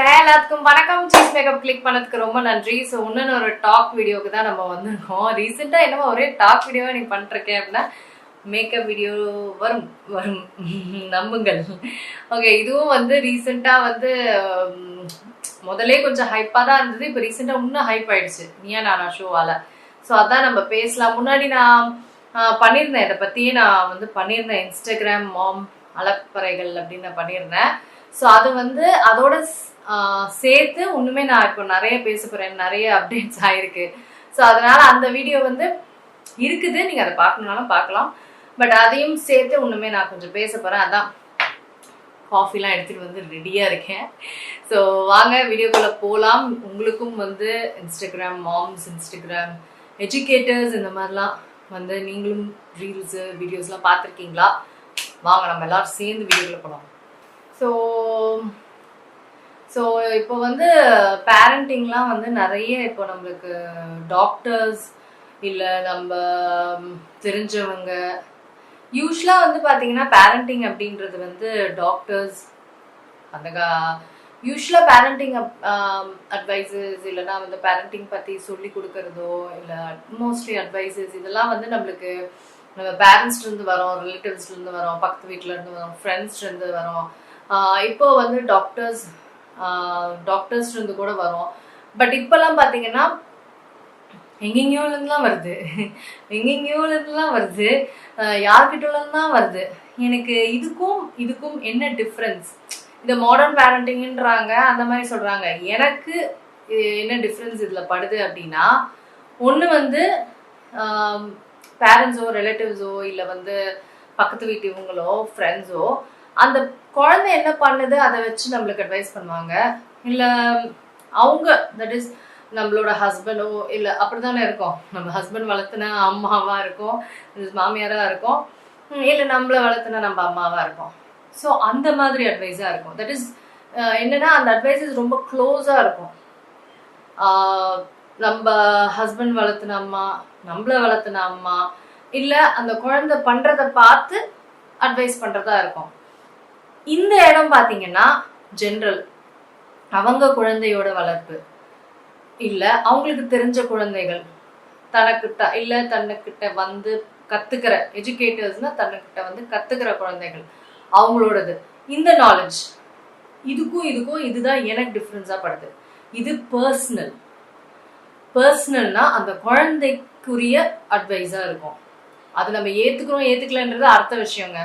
எல்லாத்துக்கும் வணக்கம். Cheese makeup click பண்ணதுக்கு ரொம்ப நன்றி. ஸோ இன்னொன்று ஒரு டாக் வீடியோக்கு தான் நம்ம வந்திருக்கோம். ரீசெண்டாக என்னமோ ஒரே டாக் வீடியோவாக நீ பண்ணிருக்கேன் அப்படின்னா மேக்கப் வீடியோ வரும் வரும் நம்புங்கள். ஓகே, இதுவும் வந்து ரீசெண்டாக வந்து முதலே கொஞ்சம் ஹைப்பாக தான் இருந்தது. இப்போ ரீசெண்டாக இன்னும் ஹைப் ஆயிடுச்சு நீயா நானா ஷோவால். ஸோ அதான் நம்ம பேசலாம். முன்னாடி நான் பண்ணியிருந்தேன், இதை பற்றியே நான் வந்து பண்ணியிருந்தேன். இன்ஸ்டாகிராம் மாம் அலப்பறைகள் அப்படின்னு நான் பண்ணியிருந்தேன். ஸோ அது வந்து அதோட சேர்த்து ஒண்ணுமே நான் இப்போ நிறைய பேச போறேன், நிறைய அப்டேட்ஸ் ஆயிருக்கு. ஸோ அதனால அந்த வீடியோ வந்து இருக்குது, நீங்க அதை பார்க்கணும்னாலும் பார்க்கலாம். பட் அதையும் சேர்த்து ஒண்ணுமே நான் கொஞ்சம் பேச போறேன். அதான் காஃபிலாம் எடுத்துட்டு வந்து ரெடியா இருக்கேன். ஸோ வாங்க வீடியோக்குள்ள போகலாம். உங்களுக்கும் வந்து இன்ஸ்டாகிராம் மாம்ஸ், இன்ஸ்டாகிராம் எஜுகேட்டர்ஸ் இந்த மாதிரிலாம் வந்து நீங்களும் ரீல்ஸ் வீடியோஸ்லாம் பார்த்துருக்கீங்களா? வாங்க நம்ம எல்லாரும் சேர்ந்து வீடியோக்குள்ள போகலாம். ஸோ இப்போ வந்து பேரண்டிங்லாம் வந்து நிறைய இப்போ நம்மளுக்கு டாக்டர்ஸ் இல்லை நம்ம தெரிஞ்சவங்க யூஸ்வலாக வந்து பார்த்தீங்கன்னா பேரண்டிங் அப்படின்றது வந்து டாக்டர்ஸ் அந்த யூஸ்வலாக பேரண்டிங் அட்வைசஸ் இல்லைன்னா வந்து பேரண்டிங் பற்றி சொல்லி கொடுக்கறதோ இல்லை மோஸ்ட்லி அட்வைசஸ் இதெல்லாம் வந்து நம்மளுக்கு நம்ம பேரண்ட்ஸ்லேருந்து வரோம், ரிலேட்டிவ்ஸ்லேருந்து வரோம், பக்கத்து வீட்டிலேருந்து வரோம், ஃப்ரெண்ட்ஸ்லேருந்து வரோம். இப்போ வந்து டாக்டர்ஸ் இருந்து கூட வரும். பட் இப்பெல்லாம் பார்த்தீங்கன்னா எங்கெங்கயோலாம் வருது, எங்கெங்கயோலாம் வருது, யார்கிட்டலாம் வருது. எனக்கு இதுக்கும் என்ன டிஃப்ரென்ஸ்? இந்த மாடர்ன் பேரண்டிங்ன்றாங்க, அந்த மாதிரி சொல்றாங்க. எனக்கு என்ன டிஃப்ரென்ஸ் இதில் படுது அப்படின்னா, ஒன்று வந்து பேரண்ட்ஸோ ரிலேட்டிவ்ஸோ இல்லை வந்து பக்கத்து வீட்டு இவங்களோ ஃப்ரெண்ட்ஸோ அந்த குழந்தை என்ன பண்ணுது அதை வச்சு நம்மளுக்கு அட்வைஸ் பண்ணுவாங்க. இல்லை அவங்க தட் இஸ் நம்மளோட ஹஸ்பண்டோ இல்லை அப்படித்தானே இருக்கோம். நம்ம ஹஸ்பண்ட் வளர்த்துன அம்மாவா இருக்கும், மாமியாரா இருக்கும், இல்லை நம்மளை வளர்த்துன நம்ம அம்மாவா இருக்கும். ஸோ அந்த மாதிரி அட்வைஸாக இருக்கும். தட் இஸ் என்னன்னா அந்த அட்வைஸஸ் ரொம்ப க்ளோஸாக இருக்கும். நம்ம ஹஸ்பண்ட் வளர்த்துன அம்மா, நம்மளை வளர்த்துன அம்மா, இல்லை அந்த குழந்தை பண்றதை பார்த்து அட்வைஸ் பண்றதா இருக்கும். இந்த இடம் பாத்தீங்கன்னா ஜென்ரல் அவங்க குழந்தையோட வளர்ப்பு, இல்ல அவங்களுக்கு தெரிஞ்ச குழந்தைகள் தன்னுக்கிட்ட வந்து கத்துக்கிற எஜுகேட்டர்ஸ்னா தன்னுக்கிட்ட வந்து கத்துக்கிற குழந்தைகள் அவங்களோடது. இந்த நாலேஜ் இதுக்கும் இதுதான் எனக்கு டிஃபரன்ஸா படுது. இது பர்சனல்னா அந்த குழந்தைக்குரிய அட்வைஸா இருக்கும். அது நம்ம ஏத்துக்கலன்றது அடுத்த விஷயங்க,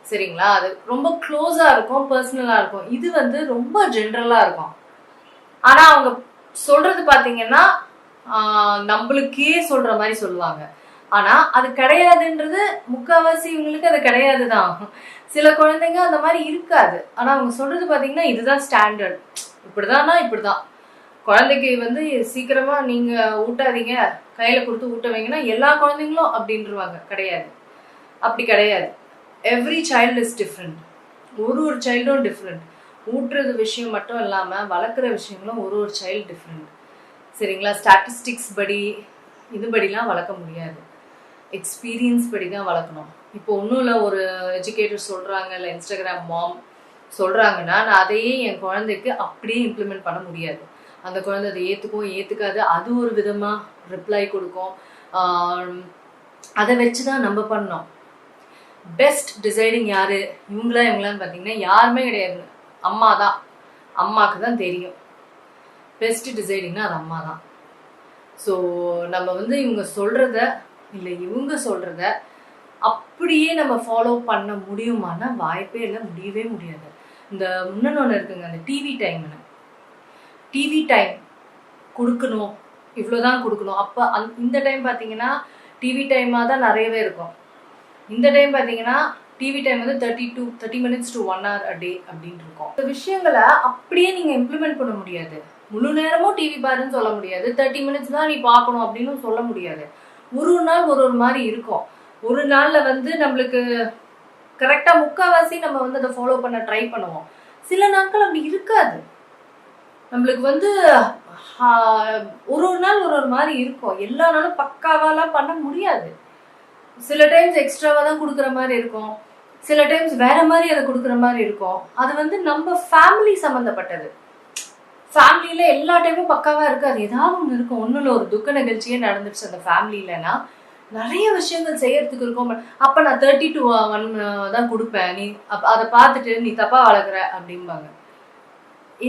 சரிங்களா? அது ரொம்ப க்ளோஸா இருக்கும், பர்சனலா இருக்கும். இது வந்து ரொம்ப ஜென்ரலா இருக்கும். ஆனா அவங்க சொல்றது பாத்தீங்கன்னா நம்மளுக்கே சொல்ற மாதிரி சொல்லுவாங்க. ஆனா அது கிடையாதுன்றது முக்கால்வாசி இவங்களுக்கு அது கிடையாதுதான். சில குழந்தைங்க அந்த மாதிரி இருக்காது. ஆனா அவங்க சொல்றது பாத்தீங்கன்னா இதுதான் ஸ்டாண்டர்ட், இப்படிதான். குழந்தைக்கு வந்து சீக்கிரமா நீங்க ஊட்டாதீங்க, கையில கொடுத்து ஊட்ட வைங்கன்னா எல்லா குழந்தைங்களும் அப்படின்றாங்க. கிடையாது, அப்படி கிடையாது. Every child is different. ஒரு சைல்டும் டிஃப்ரெண்ட். ஊட்டுறது விஷயம் மட்டும் இல்லாமல் வளர்க்குற விஷயங்களும் ஒரு சைல்டு டிஃப்ரெண்ட், சரிங்களா? ஸ்டாட்டிஸ்டிக்ஸ் படி இதுபடிலாம் வளர்க்க முடியாது, எக்ஸ்பீரியன்ஸ் படி தான் வளர்க்கணும். இப்போ ஒன்றும் இல்லை, ஒரு எஜுகேட்டர் சொல்கிறாங்க, இல்லை இன்ஸ்டாகிராம் மாம் சொல்கிறாங்கன்னா நான் அதையே என் குழந்தைக்கு அப்படியே இம்ப்ளிமெண்ட் பண்ண முடியாது. அந்த குழந்தை அதை ஏற்றுக்காது. அது ஒரு விதமாக ரிப்ளை கொடுக்கும். அதை வச்சு தான் நம்ம பண்ணோம். பெஸ்ட் டிசைடிங் யாரு, இவங்களான்னு பார்த்தீங்கன்னா யாருமே கிடையாது, அம்மா தான். அம்மாவுக்கு தான் தெரியும் பெஸ்ட் டிசைடிங்னா அது அம்மா தான். ஸோ நம்ம வந்து இவங்க சொல்றத இல்லை இவங்க சொல்றத அப்படியே நம்ம ஃபாலோ பண்ண முடியுமானா வாய்ப்பே இல்லை, முடியவே முடியாது. இந்த முன்னொன்று இருக்குங்க, அந்த டிவி டைம் கொடுக்கணும், இவ்வளோதான் கொடுக்கணும். அப்போ இந்த டைம் பார்த்தீங்கன்னா டிவி டைமாக தான் நிறையவே இருக்கும். இந்த டைம் பார்த்தீங்கன்னா டிவி டைம் வந்து 30 minutes to 1 hour a day அப்படின்னு இருக்கும். இந்த விஷயங்களை அப்படியே நீங்கள் இம்ப்ளிமெண்ட் பண்ண முடியாது. முழு நேரமும் டிவி பாருன்னு சொல்ல முடியாது, 30 minutes தான் நீ பார்க்கணும் அப்படின்னு சொல்ல முடியாது. ஒரு நாள் ஒரு மாதிரி இருக்கும். ஒரு நாளில் வந்து நம்மளுக்கு கரெக்டாக முக்கால்வாசி நம்ம வந்து அதை ஃபாலோ பண்ண ட்ரை பண்ணுவோம். சில நாட்கள் அப்படி இருக்காது. நம்மளுக்கு வந்து ஒரு நாள் ஒரு மாதிரி இருக்கும். எல்லா நாளும் பக்காவாலாம் பண்ண முடியாது. சில டைம்ஸ் எக்ஸ்ட்ராவா தான் கொடுக்குற மாதிரி இருக்கும், சில டைம்ஸ் வேற மாதிரி அதை கொடுக்குற மாதிரி இருக்கும். அது வந்து நம்ம ஃபேமிலி சம்மந்தப்பட்டது. ஃபேமிலியில எல்லா டைமும் பக்காவா இருக்காது, ஏதாவது ஒன்று இருக்கும். ஒன்றும் ஒரு துக்க நிகழ்ச்சியே நடந்துருச்சு அந்த ஃபேமிலியிலனா நிறைய விஷயங்கள் செய்யறதுக்கு இருக்கும். அப்ப நான் 30 to 1 தான் கொடுப்பேன், நீ அதை பார்த்துட்டு நீ தப்பா வளர்க்குற அப்படிம்பாங்க.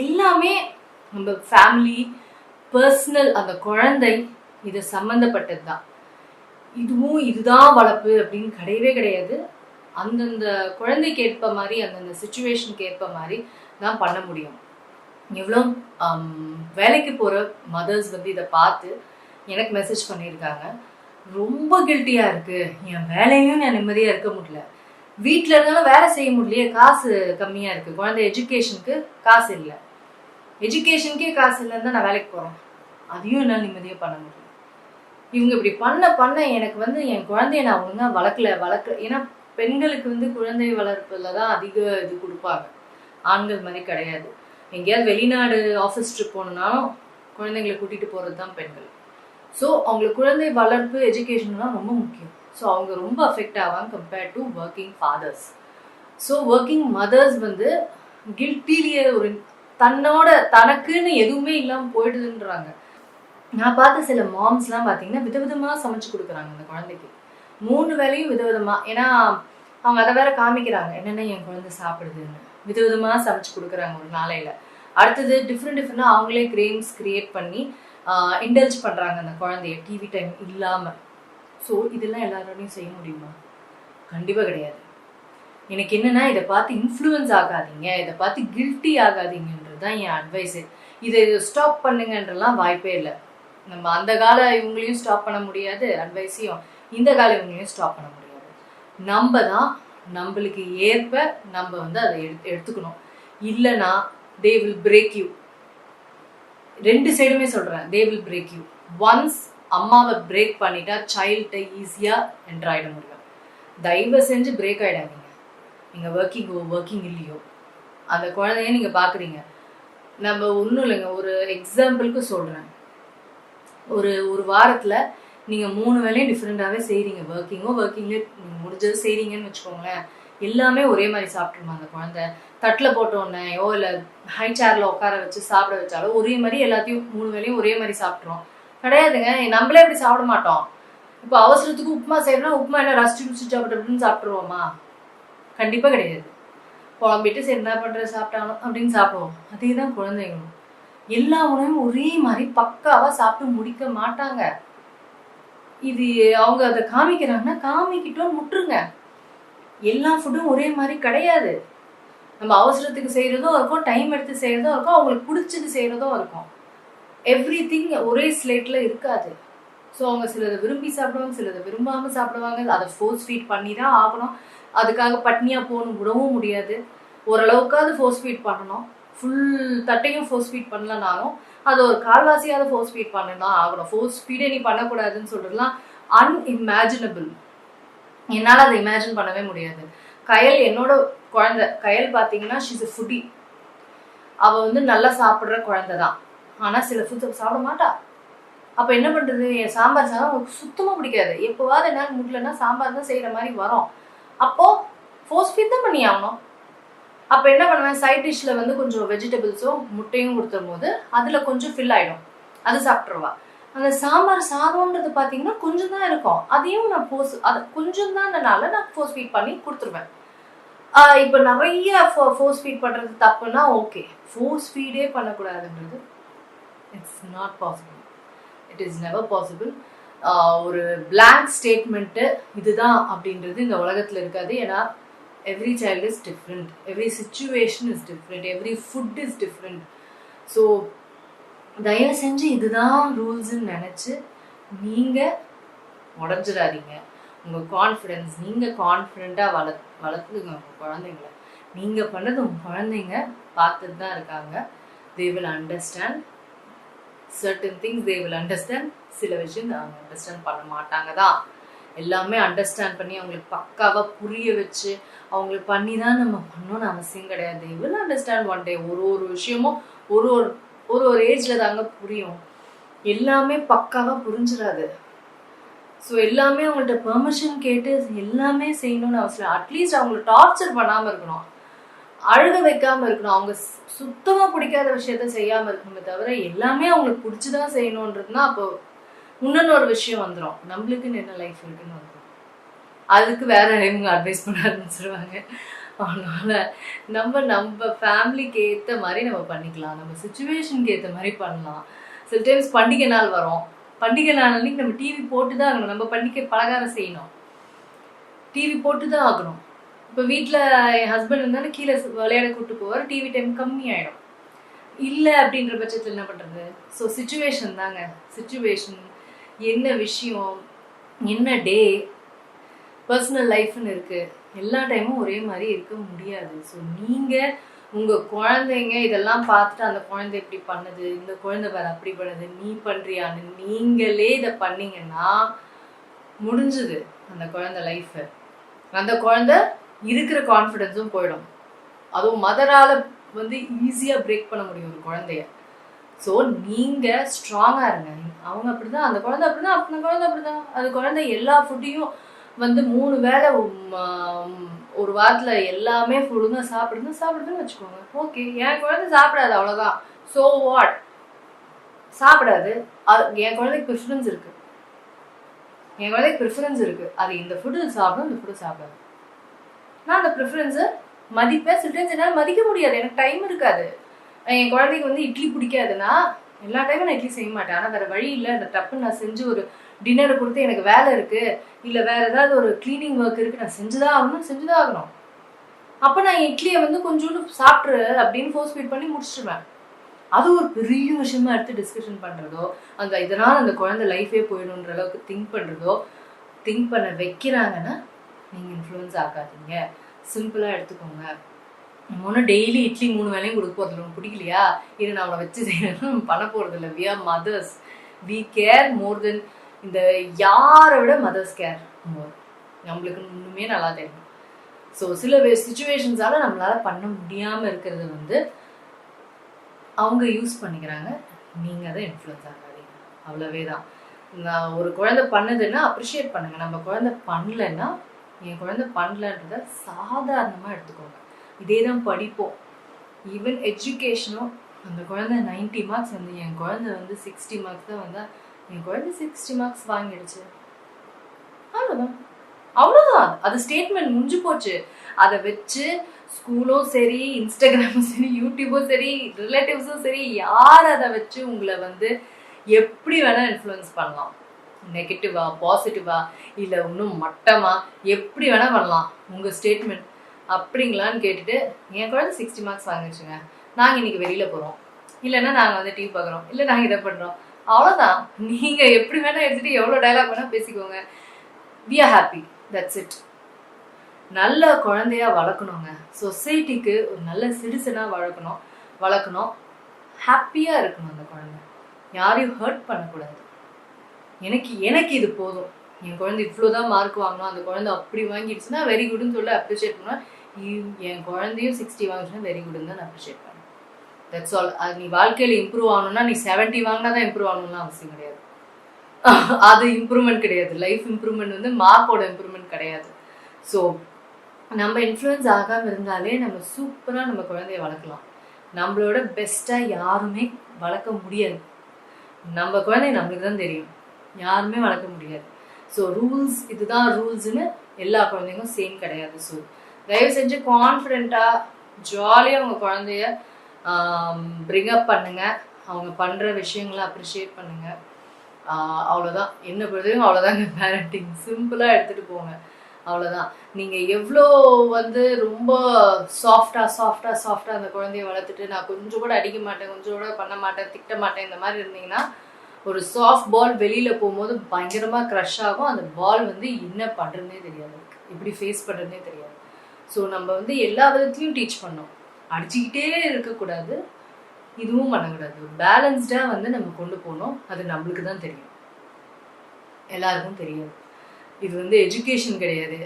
எல்லாமே நம்ம ஃபேமிலி பர்சனல், அந்த குழந்தை இது சம்பந்தப்பட்டது தான். இதுவும் இதுதான் வளர்ப்பு அப்படின்னு கிடையவே கிடையாது. அந்தந்த குழந்தைக்கு ஏற்ப மாதிரி, அந்தந்த சுச்சுவேஷனுக்கு ஏற்ப மாதிரி தான் பண்ண முடியும். எவ்வளோ வேலைக்கு போகிற மதர்ஸ் வந்து இதை பார்த்து எனக்கு மெசேஜ் பண்ணியிருக்காங்க, ரொம்ப கில்ட்டியாக இருக்குது, என் வேலையும் நான் நிம்மதியாக இருக்க முடியல, வீட்டில் இருந்தாலும் வேலை செய்ய முடியலையே, காசு கம்மியாக இருக்குது, குழந்தை எஜுகேஷனுக்கு காசு இல்லை, எஜுகேஷனுக்கே காசு இல்லைன்னு தான் நான் வேலைக்கு போகிறேன், அதையும் என்னால் நிம்மதியாக பண்ண முடியல. இவங்க இப்படி பண்ண எனக்கு வந்து என் குழந்தைய நான் ஒழுங்காக வளர்க்கல. ஏன்னா பெண்களுக்கு வந்து குழந்தை வளர்ப்புல தான் அதிக இது கொடுப்பாங்க, ஆண்கள் மாதிரி கிடையாது. எங்கேயாவது வெளிநாடு ஆஃபீஸ் ட்ரிப் போகணுன்னாலும் குழந்தைங்களை கூட்டிகிட்டு போகிறது தான் பெண்கள். ஸோ அவங்களுக்கு குழந்தை வளர்ப்பு எஜுகேஷன்லாம் ரொம்ப முக்கியம். ஸோ அவங்க ரொம்ப அஃபெக்ட் ஆவாங்க compared to working fathers. So working mothers வந்து கில்ட்டிலேயே ஒரு தனக்குன்னு எதுவுமே இல்லாமல் போயிடுதுன்றாங்க. நான் பார்த்த சில மாம்ஸ்லாம் பார்த்தீங்கன்னா விதவிதமாக சமைச்சு கொடுக்குறாங்க அந்த குழந்தைக்கு, 3 வேளையும் விதவிதமாக. ஏன்னா அவங்க அதை வேற காமிக்கிறாங்க, என்னென்ன என் குழந்தை சாப்பிடுதுன்னு விதவிதமாக சமைச்சு கொடுக்குறாங்க ஒரு நாளையில். அடுத்தது டிஃப்ரெண்டாக அவங்களே கேம்ஸ் கிரியேட் பண்ணி இன்டல்ஜ் பண்ணுறாங்க அந்த குழந்தைய டிவி டைம் இல்லாமல். ஸோ இதெல்லாம் எல்லாரோடையும் செய்ய முடியுமா? கண்டிப்பாக கிடையாது. எனக்கு என்னென்னா, இதை பார்த்து இன்ஃப்ளூயன்ஸ் ஆகாதீங்க, இதை பார்த்து கில்ட்டி ஆகாதீங்கன்றது தான் என் அட்வைஸு. இதை ஸ்டாப் பண்ணுங்கன்றலாம் வாய்ப்பே இல்லை. நம்ம அந்த கால இவங்களையும் ஸ்டாப் பண்ண முடியாது, அட்வைஸையும் இந்த கால இவங்களையும் ஸ்டாப் பண்ண முடியாது. நம்ம தான் நம்மளுக்கு ஏற்ப நம்ம வந்து அதை எடுத்துக்கணும். இல்லைன்னா தே வில் பிரேக் யூ. 2 சைடுமே சொல்கிறேன், they will break you. Once அம்மாவை பிரேக் பண்ணிட்டா சைல்டை ஈஸியாக என்ட்ராயிட முடியும். தயவு செஞ்சு பிரேக் ஆகிடாதீங்க. நீங்கள் ஒர்க்கிங் இல்லையோ அந்த குழந்தைய நீங்கள் பார்க்குறீங்க. நம்ம ஒன்றும் இல்லைங்க, ஒரு எக்ஸாம்பிளுக்கு சொல்கிறேன், ஒரு வாரத்தில் நீங்கள் 3 வேலையும் டிஃப்ரெண்ட்டாகவே செய்கிறீங்க, ஒர்க்கிங்லேயே நீங்கள் முடிஞ்சது செய்கிறீங்கன்னு வச்சுக்கோங்களேன். எல்லாமே ஒரே மாதிரி சாப்பிட்ருமா அந்த குழந்தை. தட்டில் போட்டோன்னேயோ இல்லை ஹை சேரில் உட்கார வச்சு சாப்பிட வச்சாலோ ஒரே மாதிரி எல்லாத்தையும் 3 வேலையும் ஒரே மாதிரி சாப்பிட்றோம் கிடையாதுங்க. நம்மளே அப்படி சாப்பிட மாட்டோம். இப்போ அவசரத்துக்கு உப்புமா செய்யணும்னா உப்புமா என்ன ரசிச்சு சாப்பிட்றதுன்னு சாப்பிட்ருவோமா? கண்டிப்பாக கிடையாது. குழம்பிட்டு சரி என்ன பண்ணுற சாப்பிட்டாலும் அப்படின்னு சாப்பிடுவோம். அதே தான் குழந்தைங்களும் எல்லா உணவும் ஒரே மாதிரி பக்காவாக சாப்பிட்டு முடிக்க மாட்டாங்க. இது அவங்க அதை காமிக்கிறாங்கன்னா காமிக்கிட்டோன்னு முட்டுருங்க. எல்லா ஃபுட்டும் ஒரே மாதிரி கிடையாது. நம்ம அவசரத்துக்கு செய்கிறதும் இருக்கும், டைம் எடுத்து செய்கிறதும் இருக்கும், அவங்களுக்கு பிடிச்சது செய்கிறதும் இருக்கும். எவ்ரிதிங் ஒரே ஸ்லேட்டில் இருக்காது. ஸோ அவங்க சிலதை விரும்பி சாப்பிடுவாங்க, சிலதை விரும்பாமல் சாப்பிடுவாங்க. அதை ஃபோர்ஸ் ஃபீட் பண்ணி தான் ஆகணும். அதுக்காக பட்னியாக போகணும் விடவும் முடியாது. ஓரளவுக்காவது ஃபோர்ஸ் ஃபீட் பண்ணணும். ஃபுல் தட்டையும் ஃபோர்ஸ் ஃபீட் பண்ணலனாலும் அது ஒரு கால்வாசியாவது ஃபோர்ஸ் ஃபீட் பண்ணதான் ஆகணும். ஃபோர்ஸ் ஃபீடே நீ பண்ணக்கூடாதுன்னு சொல்கிறதுலாம் அன்இமேஜினபிள். என்னால் அதை இமேஜின் பண்ணவே முடியாது. கயல் என்னோட குழந்தை. கயல் பார்த்தீங்கன்னா ஷீஸ் அ ஃபுட்டி. அவள் வந்து நல்லா சாப்பிட்ற குழந்தை தான். ஆனால் சில ஃபுட்ஸ் சாப்பிட மாட்டா. அப்போ என்ன பண்ணுறது? என் சாம்பார் சாதம் அவங்களுக்கு சுத்தமாக பிடிக்காது. எப்போவாது என்னால் முடியலன்னா சாம்பார் தான் செய்கிற மாதிரி வரும். அப்போது ஃபோர்ஸ் ஃபீட் தான் பண்ணி ஆகணும். அப்போ என்ன பண்ணுவேன், சைட் டிஷ்ஷில் வந்து கொஞ்சம் வெஜிடபிள்ஸும் முட்டையும் கொடுத்துரும் போது அதில் கொஞ்சம் ஃபில் ஆகிடும், அது சாப்பிட்ருவா. அந்த சாம்பார் சாதம்ன்றது பார்த்தீங்கன்னா கொஞ்சம் தான் இருக்கும், அதையும் நான் அது கொஞ்சம் தான்னால நான் ஃபோர்ஸ் ஃபீட் பண்ணி கொடுத்துருவேன். இப்போ நிறைய ஃபோர்ஸ் ஃபீட் பண்ணுறது தப்புன்னா ஓகே, ஃபோர்ஸ் ஃபீடே பண்ணக்கூடாதுன்றது it's not possible. It is never possible. ஒரு பிளாங்க் ஸ்டேட்மெண்ட்டு இதுதான் அப்படின்றது இந்த உலகத்தில் இருக்காது. ஏன்னா every child is different, every situation is different, every food is different. So தயவு செஞ்சு இதுதான் ரூல்ஸ்ன்னு நினச்சி நீங்கள் உடஞ்சிடாதீங்க. உங்கள் கான்ஃபிடென்ஸ், நீங்கள் கான்ஃபிடெண்ட்டாக வளர்த்துங்க உங்கள் குழந்தைங்கள. நீங்கள் பண்ணது உங்கள் குழந்தைங்க பார்த்துட்டு தான் இருக்காங்க. they will understand certain things, they will understand. சில விஷயம் அவங்க அண்டர்ஸ்டாண்ட் பண்ண மாட்டாங்க தான். எல்லாமே அண்டர்ஸ்டாண்ட் பண்ணி அவங்களுக்கு பக்காவாக புரிய வச்சு அவங்களுக்கு பண்ணி தான் நம்ம பண்ணணும்னு அவசியம் கிடையாது. they will understand one day. ஒரு விஷயமும் ஒரு ஏஜில் தாங்க புரியும். எல்லாமே பக்காவாக புரிஞ்சிடாது. ஸோ எல்லாமே அவங்கள்ட்ட பெர்மிஷன் கேட்டு எல்லாமே செய்யணும்னு அவசியம். அட்லீஸ்ட் அவங்களை டார்ச்சர் பண்ணாமல் இருக்கணும். அழுக வைக்காம இருக்கணும். அவங்க சுத்தமா பிடிக்காத விஷயத்த செய்யாம இருக்கணுமே தவிர எல்லாமே அவங்களுக்கு பிடிச்சுதான் செய்யணும்ன்றதுனா அப்போ இன்னொன்னு ஒரு விஷயம் வந்துடும், நம்மளுக்குன்னு என்ன லைஃப் இருக்குன்னு வந்துடும். அதுக்கு வேற இவங்க அட்வைஸ் பண்ண ஆரம்பிச்சிருவாங்க. அதனால நம்ம ஃபேமிலிக்கு ஏற்ற மாதிரி நம்ம பண்ணிக்கலாம், நம்ம சுச்சுவேஷனுக்கு ஏற்ற மாதிரி பண்ணலாம். சில டைம்ஸ் பண்டிகை நாள் வரும், பண்டிகை நாள் அன்னைக்கு நம்ம டிவி போட்டு தான் ஆகணும். நம்ம பண்டிகை பலகாரம் செய்யணும், டிவி போட்டு தான் ஆகணும். இப்போ வீட்டில் என் ஹஸ்பண்ட் இருந்தாலும் கீழே விளையாட கூப்பிட்டு போவார், டிவி டைம் கம்மி ஆகிடும். இல்லை அப்படின்ற பட்சத்தில் என்ன பண்ணுறது? ஸோ சிச்சுவேஷன் தாங்க, சிச்சுவேஷன் என்ன விஷயம், என்ன டே, பர்சனல் லைஃப்னு இருக்குது. எல்லா டைமும் ஒரே மாதிரி இருக்க முடியாது. ஸோ நீங்கள் உங்கள் குழந்தைங்க இதெல்லாம் பார்த்துட்டு அந்த குழந்தை இப்படி பண்ணுது, இந்த குழந்தை வேறு அப்படி பண்ணுது, நீ பண்ணுறியான்னு நீங்களே இதை பண்ணிங்கன்னா முடிஞ்சுது அந்த குழந்தை லைஃபு. அந்த குழந்தை இருக்கிற கான்ஃபிடென்ஸும் போயிடும். அதுவும் மதரால் வந்து ஈஸியாக பிரேக் பண்ண முடியும் ஒரு குழந்தைய. ஸோ நீங்கள் ஸ்ட்ராங்காக இருங்க. அவங்க அப்படிதான், அந்த குழந்தை அப்படிதான், அந்த குழந்தை அப்படிதான். அது குழந்தை எல்லா ஃபுட்டையும் வந்து 3 வேளை ஒரு வாரத்தில் எல்லாமே ஃபுல்லுங்க சாப்பிடுதுன்னு வச்சுக்கோங்க. ஓகே, என் குழந்தை சாப்பிடாது அவ்வளோதான். So what? சாப்பிடாது, என் குழந்தைக்கு ப்ரிஃபரன்ஸ் இருக்குது, அது இந்த ஃபுட்டு சாப்பிடும், இந்த ஃபுட்டு சாப்பிடாது. நான் அந்த ப்ரிஃபரன்ஸை மதிப்பேன். சில டைம்ஸ் என்னால் மதிக்க முடியாது, எனக்கு டைம் இருக்காது. என் குழந்தைக்கு வந்து இட்லி பிடிக்காதுன்னா எல்லா டைமும் நான் இட்லி செய்ய மாட்டேன். ஆனால் வேறு வழி இல்லை, அந்த டப்புன்னு நான் செஞ்சு ஒரு டின்னரை கொடுத்து எனக்கு வேலை இருக்குது, இல்லை வேறு ஏதாவது ஒரு க்ளீனிங் ஒர்க் இருக்குது, நான் செஞ்சுதான் ஆகணும். அப்போ நான் இட்லியை வந்து கொஞ்சோண்டு சாப்பிட்ரு அப்படின்னு ஃபோர்ஸ் ஃபீட் பண்ணி முடிச்சிடுவேன். அது ஒரு பெரிய விஷயமா எடுத்து டிஸ்கஷன் பண்ணுறதோ, இதனால் அந்த குழந்தை லைஃபே போயிடுன்ற அளவுக்கு திங்க் பண்ண வைக்கிறாங்கன்னா நீங்கள் இன்ஃப்ளூயன்ஸ் ஆகாதீங்க. சிம்பிளாக எடுத்துக்கோங்க. ஒன்றும் டெய்லி இட்லி 3 வேளையும் கொடுக்க போகிறது உங்களுக்கு பிடிக்கலையா, இது நான் அவளை வச்சு செய்யணும் பண்ண போகிறது இல்லை. We are mothers, we care more than இந்த யாரை விட மதர்ஸ் கேர் மோர். நம்மளுக்கு இன்னுமே நல்லா தெரியும். ஸோ சில சிச்சுவேஷன்ஸால் நம்மளால் பண்ண முடியாமல் இருக்கிறது வந்து அவங்க யூஸ் பண்ணிக்கிறாங்க. நீங்கள் அதை இன்ஃப்ளூயன்ஸ் ஆகாதீங்க, அவ்வளவே தான். நான் ஒரு குழந்தை பண்ணுதுன்னா அப்ரிஷியேட் பண்ணுங்கள். நம்ம குழந்தை பண்ணலைன்னா, என் குழந்தை பண்ணலன்றதை சாதாரணமாக எடுத்துக்கோங்க. இதே தான் படிப்போம், ஈவன் எஜுகேஷனும். அந்த குழந்தை 90 மார்க்ஸ் வந்து என் குழந்தை வந்து 60 மார்க்ஸ் தான் வந்தால், என் குழந்தை 60 மார்க்ஸ் வாங்கிடுச்சு, அவ்வளோதான். அது ஸ்டேட்மெண்ட் முடிஞ்சு போச்சு. அதை வச்சு ஸ்கூலும் சரி, இன்ஸ்டாகிராமும் சரி, யூடியூபும் சரி, ரிலேட்டிவ்ஸும் சரி, யார் அதை வச்சு உங்களை வந்து எப்படி வேணால் இன்ஃப்ளூயன்ஸ் பண்ணலாம். நெகட்டிவா, பாசிட்டிவா, இல்லை இன்னும் மட்டமா, எப்படி வேணால் பண்ணலாம். உங்கள் ஸ்டேட்மெண்ட் அப்படிங்களான்னு கேட்டுட்டு, என் குழந்தை 60 மார்க்ஸ் வாங்கிடுச்சுங்க, நாங்கள் இன்னைக்கு வெளியில் போகிறோம், இல்லைன்னா நாங்கள் வந்து டிவி பார்க்குறோம், இல்லை நாங்கள் இதை பண்ணுறோம், அவ்வளோதான். நீங்கள் எப்படி வேணால் எடுத்துகிட்டு எவ்வளோ டைலாக் வேணால் பேசிக்கோங்க. We are happy, that's it. நல்ல குழந்தையா வளர்க்கணுங்க. சொசைட்டிக்கு ஒரு நல்ல சிட்டிசனாக வளர்க்கணும். ஹாப்பியாக இருக்கணும் அந்த குழந்தை. யாரையும் ஹர்ட் பண்ணக்கூடாது. எனக்கு இது போதும், என் குழந்தை இவ்வளோதான் மார்க் வாங்கணும், அந்த குழந்தை அப்படி வாங்கிடுச்சுன்னா வெரி குட்னு சொல்லி அப்ரிஷியேட் பண்ணுவேன். என் குழந்தையும் 60 வாங்கிச்சுன்னா வெரி குட்னு தான் நான் அப்ரிஷியேட் பண்ணுவேன். That's all. அது நீ வாழ்க்கையில் இம்ப்ரூவ் ஆகணும்னா நீ 70 வாங்கினா தான் இம்ப்ரூவ் ஆகணும்லாம் அவசியம் கிடையாது. அது இம்ப்ரூவ்மெண்ட் கிடையாது. லைஃப் இம்ப்ரூவ்மெண்ட் வந்து மார்க்கோட இம்ப்ரூவ்மெண்ட் கிடையாது. ஸோ நம்ம இன்ஃப்ளூயன்ஸ் ஆகாமல் இருந்தாலே நம்ம சூப்பராக நம்ம குழந்தைய வளர்க்கலாம். நம்மளோட பெஸ்ட்டாக யாருமே வளர்க்க முடியாது. நம்ம குழந்தை நம்மளுக்கு தான் தெரியும், யாருமே வளர்க்க முடியாது. ஸோ ரூல்ஸ், இதுதான் ரூல்ஸ்னு எல்லா குழந்தைங்களும் சேம் கிடையாது. ஸோ தயவு செஞ்சு கான்ஃபிடென்ட்டாக ஜாலியாக உங்கள் குழந்தைய பிரிங் அப் பண்ணுங்கள். அவங்க பண்ணுற விஷயங்களை அப்ரிஷியேட் பண்ணுங்கள். அவ்வளோதான். என்ன பொறுத்தவரைக்கும் அவ்வளோதாங்க பேரண்டிங். சிம்பிளாக எடுத்துகிட்டு போங்க, அவ்வளோதான். நீங்கள் எவ்வளோ வந்து ரொம்ப சாஃப்டாக அந்த குழந்தைய வளர்த்துட்டு நான் கொஞ்சம் கூட அடிக்க மாட்டேன், கொஞ்சம் கூட பண்ண மாட்டேன், திட்ட மாட்டேன், இந்த மாதிரி இருந்தீங்கன்னா ஒரு சாஃப்ட் பால் வெளியில் போகும்போது பயங்கரமாக க்ரஷ் ஆகும். அந்த பால் வந்து என்ன பண்ணுறதுனே தெரியாது, எப்படி ஃபேஸ் பண்ணுறதுனே தெரியாது. ஸோ நம்ம வந்து எல்லா விதத்துலையும் டீச் பண்ணோம். அடிச்சுக்கிட்டே இருக்கக்கூடாது, இதுவும் பண்ணக்கூடாது. ஒரு பேலன்ஸ்டாக வந்து நம்ம கொண்டு போகணும். அது நம்மளுக்கு தான் தெரியும், எல்லாருக்கும் தெரியாது. இது வந்து எஜுகேஷன் கிடையாது,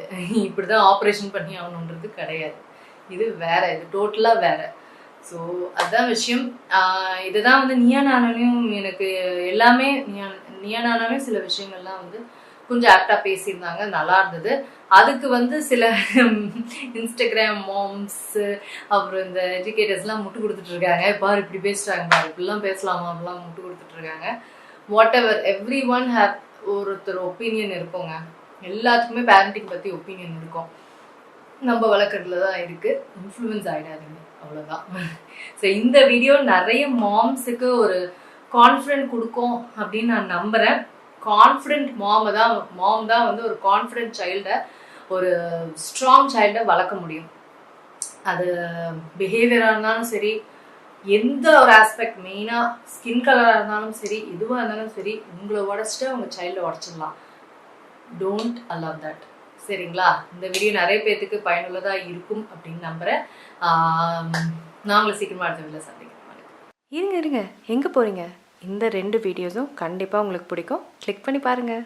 இப்படி தான் ஆப்ரேஷன் பண்ணி ஆகணுன்றது கிடையாது. இது வேற, இது டோட்டலாக வேற. ஸோ அதுதான் விஷயம். இதுதான் வந்து நீயா நானாலையும் எனக்கு எல்லாமே நீயா நானாலையும் சில விஷயங்கள்லாம் வந்து கொஞ்சம் ஆக்டாக பேசியிருந்தாங்க, நல்லா இருந்தது. அதுக்கு வந்து சில இன்ஸ்டாகிராம் மாம்ஸு அப்புறம் இந்த எஜுகேட்டர்ஸ்லாம் முட்டு கொடுத்துட்டு இருக்காங்க. பாரு இப்படி பேசுகிறாங்க, பாரு இப்படிலாம் பேசலாமா அப்படிலாம் முட்டு கொடுத்துட்டு இருக்காங்க. What ever every one have ஒருத்தர் ஒப்பீனியன் இருக்குங்க. எல்லாத்துக்குமே பேரண்டிங் பற்றி ஒப்பீனியன் இருக்கும். நம்ம வளர்க்குறதுல தான் இருக்குது. இன்ஃப்ளூயன்ஸ் ஆகிடாதீங்க, அவ்வளோதான். ஸோ இந்த வீடியோ நிறைய மாம்ஸுக்கு ஒரு கான்ஃபிடென்ட் கொடுக்கும் அப்படின்னு நான் நம்புகிறேன். கான்ஃபிடென்ட் மாம் தான் வந்து ஒரு கான்ஃபிடென்ட் சைல்டை, ஒரு ஸ்ட்ராங் சைல்டை வளர்க்க முடியும். அது பிஹேவியராக இருந்தாலும் சரி, எந்த ஒரு ஆஸ்பெக்ட், மெயினாக ஸ்கின் கலராக இருந்தாலும் சரி, எதுவாக இருந்தாலும் சரி, உங்களை உடச்சிட்டு உங்கள் சைல்டை உடச்சிடலாம். Don't allow that. சரிங்களா? இந்த வீடியோ நிறைய பேர்த்துக்கு பயனுள்ளதாக இருக்கும் அப்படின்னு நம்புகிறேன். நாங்களும் சீக்கிரமாக அடுத்த வீடியோவில் சந்திக்கிறோம். இருங்க எங்கே போகிறீங்க? இந்த 2 வீடியோஸும் கண்டிப்பாக உங்களுக்கு பிடிக்கும். கிளிக் பண்ணி பாருங்கள்.